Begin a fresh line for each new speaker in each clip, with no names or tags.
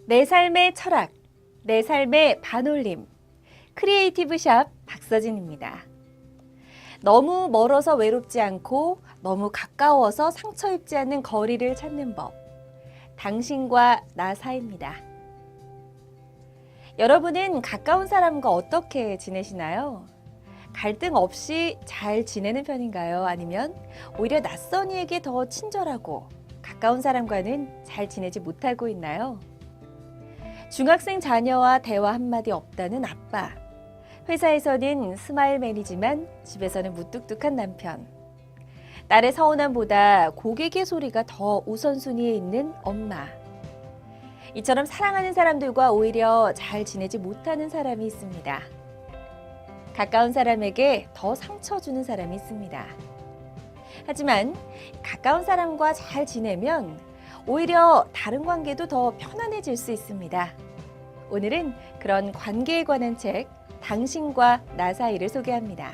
내 삶의 철학, 내 삶의 반올림. 크리에이티브 샵 박서진입니다. 너무 멀어서 외롭지 않고 너무 가까워서 상처 입지 않는 거리를 찾는 법. 당신과 나 사이입니다. 여러분은 가까운 사람과 어떻게 지내시나요? 갈등 없이 잘 지내는 편인가요? 아니면 오히려 낯선 이에게 더 친절하고 가까운 사람과는 잘 지내지 못하고 있나요? 중학생 자녀와 대화 한마디 없다는 아빠. 회사에서는 스마일맨이지만 집에서는 무뚝뚝한 남편. 딸의 서운함보다 고객의 소리가 더 우선순위에 있는 엄마. 이처럼 사랑하는 사람들과 오히려 잘 지내지 못하는 사람이 있습니다. 가까운 사람에게 더 상처 주는 사람이 있습니다. 하지만 가까운 사람과 잘 지내면 오히려 다른 관계도 더 편안해질 수 있습니다. 오늘은 그런 관계에 관한 책, 당신과 나 사이를 소개합니다.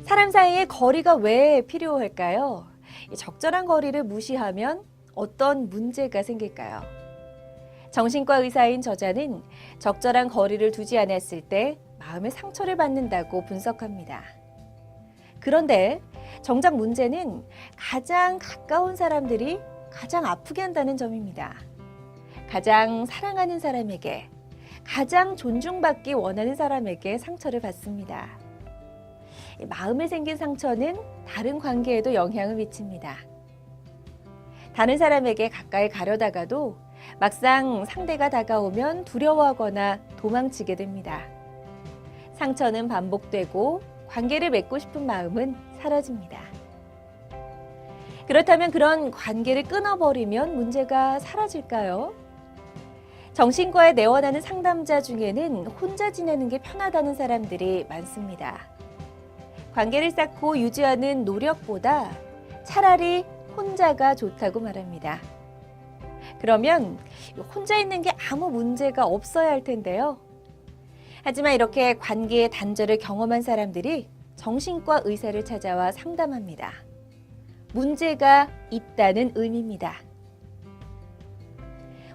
사람 사이에 거리가 왜 필요할까요? 적절한 거리를 무시하면 어떤 문제가 생길까요? 정신과 의사인 저자는 적절한 거리를 두지 않았을 때 마음의 상처를 받는다고 분석합니다. 그런데 정작 문제는 가장 가까운 사람들이 가장 아프게 한다는 점입니다. 가장 사랑하는 사람에게, 가장 존중받기 원하는 사람에게 상처를 받습니다. 마음에 생긴 상처는 다른 관계에도 영향을 미칩니다. 다른 사람에게 가까이 가려다가도 막상 상대가 다가오면 두려워하거나 도망치게 됩니다. 상처는 반복되고 관계를 맺고 싶은 마음은 사라집니다. 그렇다면 그런 관계를 끊어버리면 문제가 사라질까요? 정신과에 내원하는 상담자 중에는 혼자 지내는 게 편하다는 사람들이 많습니다. 관계를 쌓고 유지하는 노력보다 차라리 혼자가 좋다고 말합니다. 그러면 혼자 있는 게 아무 문제가 없어야 할 텐데요. 하지만 이렇게 관계의 단절을 경험한 사람들이 정신과 의사를 찾아와 상담합니다. 문제가 있다는 의미입니다.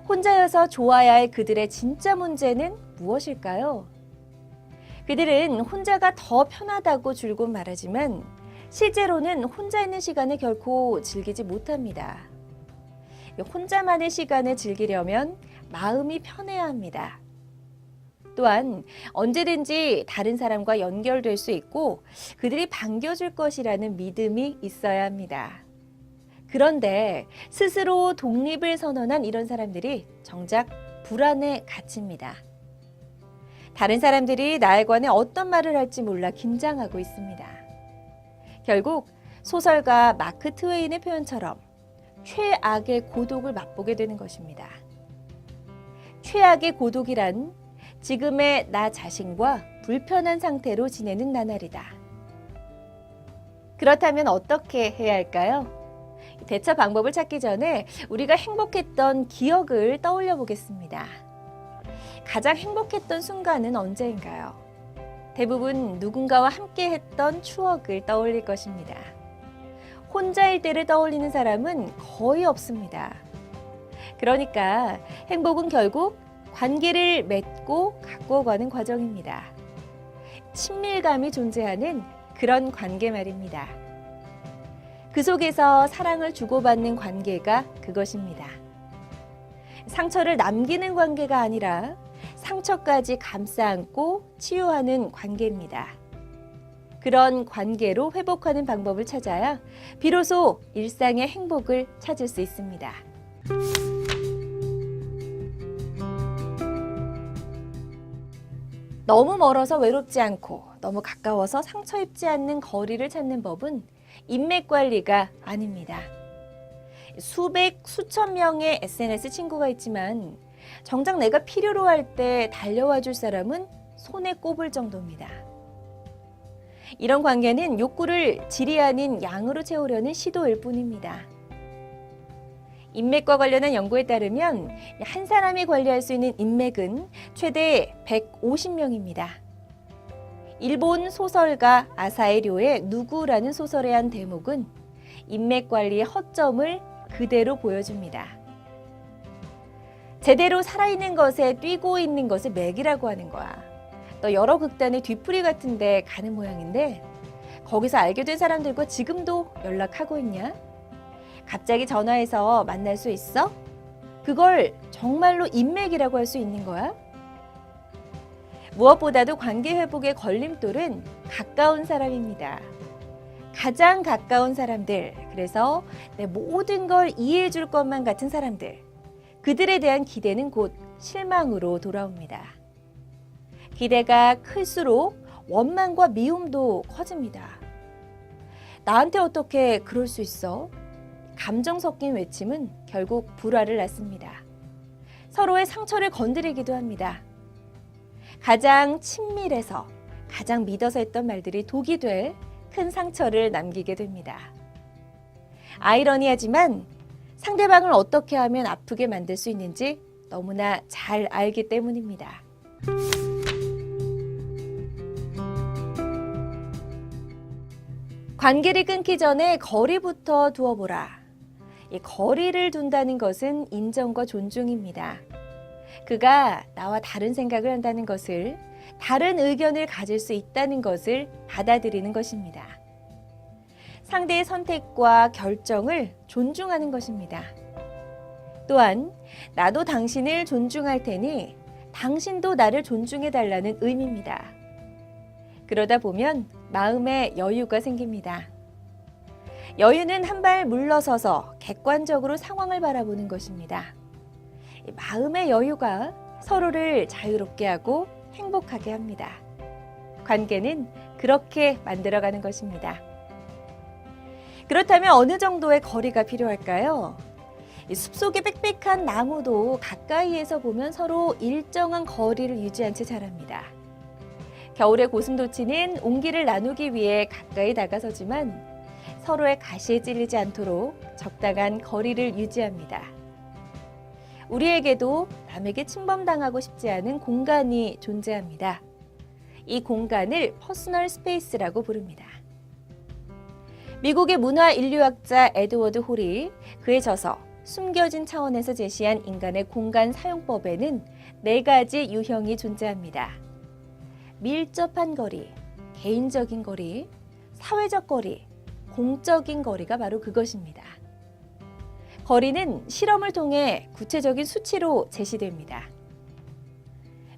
혼자여서 좋아야 할 그들의 진짜 문제는 무엇일까요? 그들은 혼자가 더 편하다고 줄곧 말하지만 실제로는 혼자 있는 시간을 결코 즐기지 못합니다. 혼자만의 시간을 즐기려면 마음이 편해야 합니다. 또한 언제든지 다른 사람과 연결될 수 있고 그들이 반겨줄 것이라는 믿음이 있어야 합니다. 그런데 스스로 독립을 선언한 이런 사람들이 정작 불안에 갇힙니다. 다른 사람들이 나에 관해 어떤 말을 할지 몰라 긴장하고 있습니다. 결국 소설가 마크 트웨인의 표현처럼 최악의 고독을 맛보게 되는 것입니다. 최악의 고독이란 지금의 나 자신과 불편한 상태로 지내는 나날이다. 그렇다면 어떻게 해야 할까요? 대처 방법을 찾기 전에 우리가 행복했던 기억을 떠올려 보겠습니다. 가장 행복했던 순간은 언제인가요? 대부분 누군가와 함께 했던 추억을 떠올릴 것입니다. 혼자일 때를 떠올리는 사람은 거의 없습니다. 그러니까 행복은 결국 관계를 맺고 가꾸어가는 과정입니다. 친밀감이 존재하는 그런 관계 말입니다. 그 속에서 사랑을 주고받는 관계가 그것입니다. 상처를 남기는 관계가 아니라 상처까지 감싸 안고 치유하는 관계입니다. 그런 관계로 회복하는 방법을 찾아야 비로소 일상의 행복을 찾을 수 있습니다. 너무 멀어서 외롭지 않고 너무 가까워서 상처 입지 않는 거리를 찾는 법은 인맥 관리가 아닙니다. 수백, 수천 명의 SNS 친구가 있지만 정작 내가 필요로 할 때 달려와 줄 사람은 손에 꼽을 정도입니다. 이런 관계는 욕구를 질이 아닌 양으로 채우려는 시도일 뿐입니다. 인맥과 관련한 연구에 따르면 한 사람이 관리할 수 있는 인맥은 최대 150명입니다. 일본 소설가 아사히 료의 누구라는 소설의 한 대목은 인맥 관리의 허점을 그대로 보여줍니다. 제대로 살아있는 것에 뛰고 있는 것을 맥이라고 하는 거야. 너 여러 극단의 뒤풀이 같은 데 가는 모양인데 거기서 알게 된 사람들과 지금도 연락하고 있냐? 갑자기 전화해서 만날 수 있어? 그걸 정말로 인맥이라고 할 수 있는 거야? 무엇보다도 관계 회복의 걸림돌은 가까운 사람입니다. 가장 가까운 사람들, 그래서 내 모든 걸 이해해 줄 것만 같은 사람들, 그들에 대한 기대는 곧 실망으로 돌아옵니다. 기대가 클수록 원망과 미움도 커집니다. 나한테 어떻게 그럴 수 있어? 감정 섞인 외침은 결국 불화를 낳습니다. 서로의 상처를 건드리기도 합니다. 가장 친밀해서 가장 믿어서 했던 말들이 독이 될 큰 상처를 남기게 됩니다. 아이러니하지만 상대방을 어떻게 하면 아프게 만들 수 있는지 너무나 잘 알기 때문입니다. 관계를 끊기 전에 거리부터 두어보라. 이 거리를 둔다는 것은 인정과 존중입니다. 그가 나와 다른 생각을 한다는 것을, 다른 의견을 가질 수 있다는 것을 받아들이는 것입니다. 상대의 선택과 결정을 존중하는 것입니다. 또한 나도 당신을 존중할 테니 당신도 나를 존중해달라는 의미입니다. 그러다 보면 마음에 여유가 생깁니다. 여유는 한 발 물러서서 객관적으로 상황을 바라보는 것입니다. 마음의 여유가 서로를 자유롭게 하고 행복하게 합니다. 관계는 그렇게 만들어가는 것입니다. 그렇다면 어느 정도의 거리가 필요할까요? 숲속의 빽빽한 나무도 가까이에서 보면 서로 일정한 거리를 유지한 채 자랍니다. 겨울의 고슴도치는 온기를 나누기 위해 가까이 다가서지만 서로의 가시에 찔리지 않도록 적당한 거리를 유지합니다. 우리에게도 남에게 침범당하고 싶지 않은 공간이 존재합니다. 이 공간을 퍼스널 스페이스라고 부릅니다. 미국의 문화 인류학자 에드워드 홀이 그의 저서 숨겨진 차원에서 제시한 인간의 공간 사용법에는 4가지 유형이 존재합니다. 밀접한 거리, 개인적인 거리, 사회적 거리, 공적인 거리가 바로 그것입니다. 거리는 실험을 통해 구체적인 수치로 제시됩니다.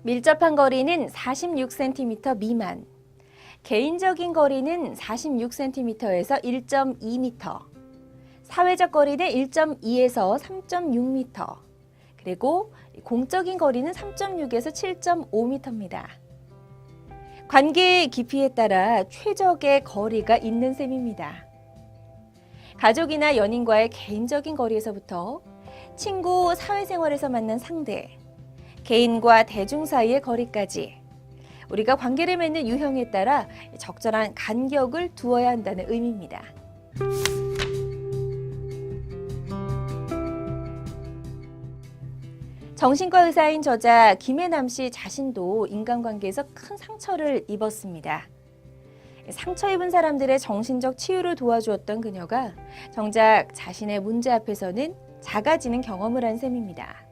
밀접한 거리는 46cm 미만, 개인적인 거리는 46cm에서 1.2m, 사회적 거리는 1.2에서 3.6m, 그리고 공적인 거리는 3.6에서 7.5m입니다. 관계의 깊이에 따라 최적의 거리가 있는 셈입니다. 가족이나 연인과의 개인적인 거리에서부터 친구, 사회생활에서 만난 상대, 개인과 대중 사이의 거리까지 우리가 관계를 맺는 유형에 따라 적절한 간격을 두어야 한다는 의미입니다. 정신과 의사인 저자 김혜남 씨 자신도 인간관계에서 큰 상처를 입었습니다. 상처 입은 사람들의 정신적 치유를 도와주었던 그녀가 정작 자신의 문제 앞에서는 작아지는 경험을 한 셈입니다.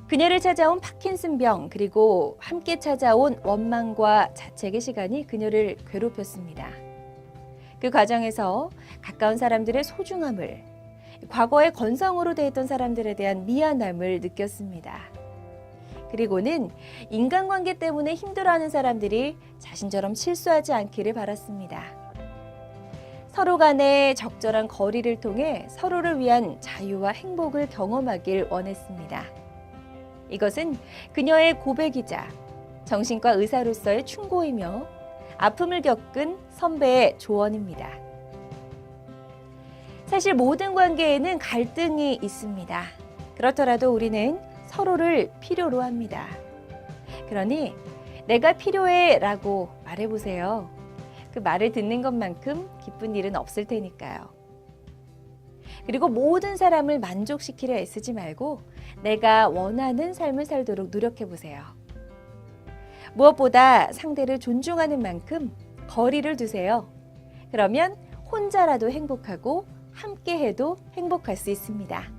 그녀를 찾아온 파킨슨병, 그리고 함께 찾아온 원망과 자책의 시간이 그녀를 괴롭혔습니다. 그 과정에서 가까운 사람들의 소중함을, 과거의 건성으로 대했던 사람들에 대한 미안함을 느꼈습니다. 그리고는 인간관계 때문에 힘들어하는 사람들이 자신처럼 실수하지 않기를 바랐습니다. 서로 간의 적절한 거리를 통해 서로를 위한 자유와 행복을 경험하길 원했습니다. 이것은 그녀의 고백이자 정신과 의사로서의 충고이며 아픔을 겪은 선배의 조언입니다. 사실 모든 관계에는 갈등이 있습니다. 그렇더라도 우리는 서로를 필요로 합니다. 그러니 내가 필요해 라고 말해보세요. 그 말을 듣는 것만큼 기쁜 일은 없을 테니까요. 그리고 모든 사람을 만족시키려 애쓰지 말고 내가 원하는 삶을 살도록 노력해보세요. 무엇보다 상대를 존중하는 만큼 거리를 두세요. 그러면 혼자라도 행복하고 함께해도 행복할 수 있습니다.